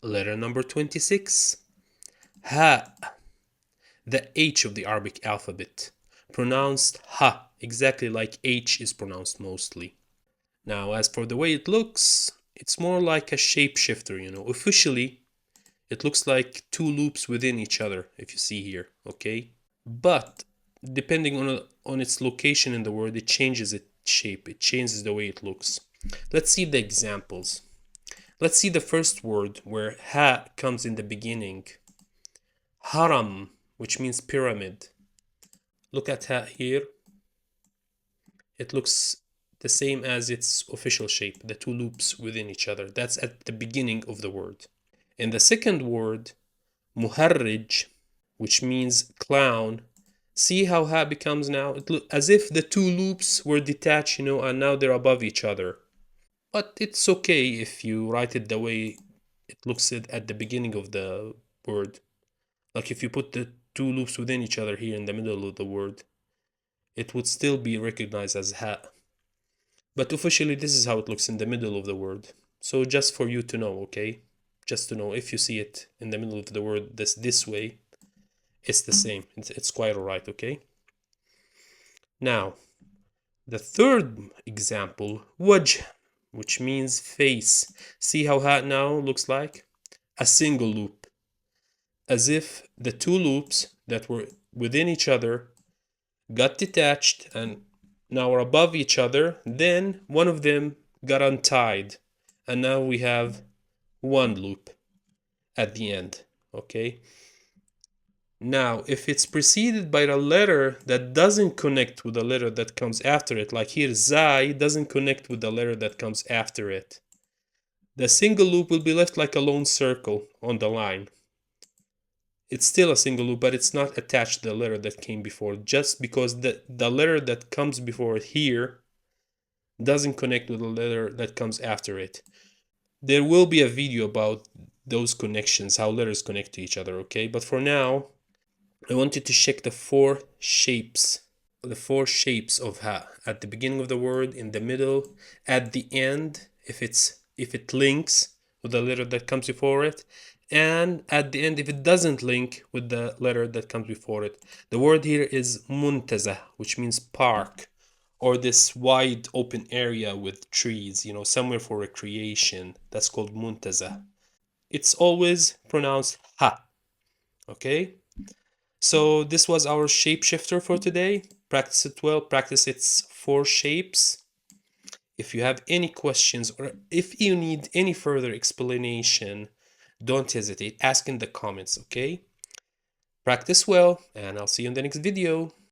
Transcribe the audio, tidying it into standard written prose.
Letter number 26. Ha, the H of the Arabic alphabet. Pronounced ha, exactly like H is pronounced mostly. Now, as for the way it looks, it's more like a shapeshifter, Officially, it looks like two loops within each other, if you see here, okay? But depending on its location in the word, it changes its shape. It changes the way it looks. Let's see the examples. Let's see the first word where ha comes in the beginning. Haram, which means pyramid. Look at ha here. It looks the same as its official shape, the two loops within each other. That's at the beginning of the word. In the second word, muharrij, which means clown, see how ha becomes now? It looks as if the two loops were detached, and now they're above each other. But it's okay if you write it the way it looks at the beginning of the word. Like if you put the two loops within each other here in the middle of the word, it would still be recognized as ha. But officially, this is how it looks in the middle of the word. So just for you to know, okay? Just to know, if you see it in the middle of the word this way, it's the same. It's quite alright, okay? Now, the third example, wajh, which means face. See how ha now looks like? A single loop. As if the two loops that were within each other got detached and now are above each other, then one of them got untied, and now we have one loop at the end, okay? Now, if it's preceded by a letter that doesn't connect with the letter that comes after it, like here, Zai doesn't connect with the letter that comes after it, the single loop will be left like a lone circle on the line. It's still a single loop, but it's not attached to the letter that came before, just because the letter that comes before it here doesn't connect with the letter that comes after it. There will be a video about those connections, how letters connect to each other, okay? But for now, I wanted to check the four shapes of ha at the beginning of the word, in the middle, at the end, if it links with the letter that comes before it, and at the end if it doesn't link with the letter that comes before it. The word here is muntazah, which means park, or this wide open area with trees, somewhere for recreation. That's called muntazah. It's always pronounced ha, okay? So this was our shapeshifter for today. Practice it well, practice its four shapes. If you have any questions or if you need any further explanation, don't hesitate, ask in the comments, okay? Practice well, and I'll see you in the next video.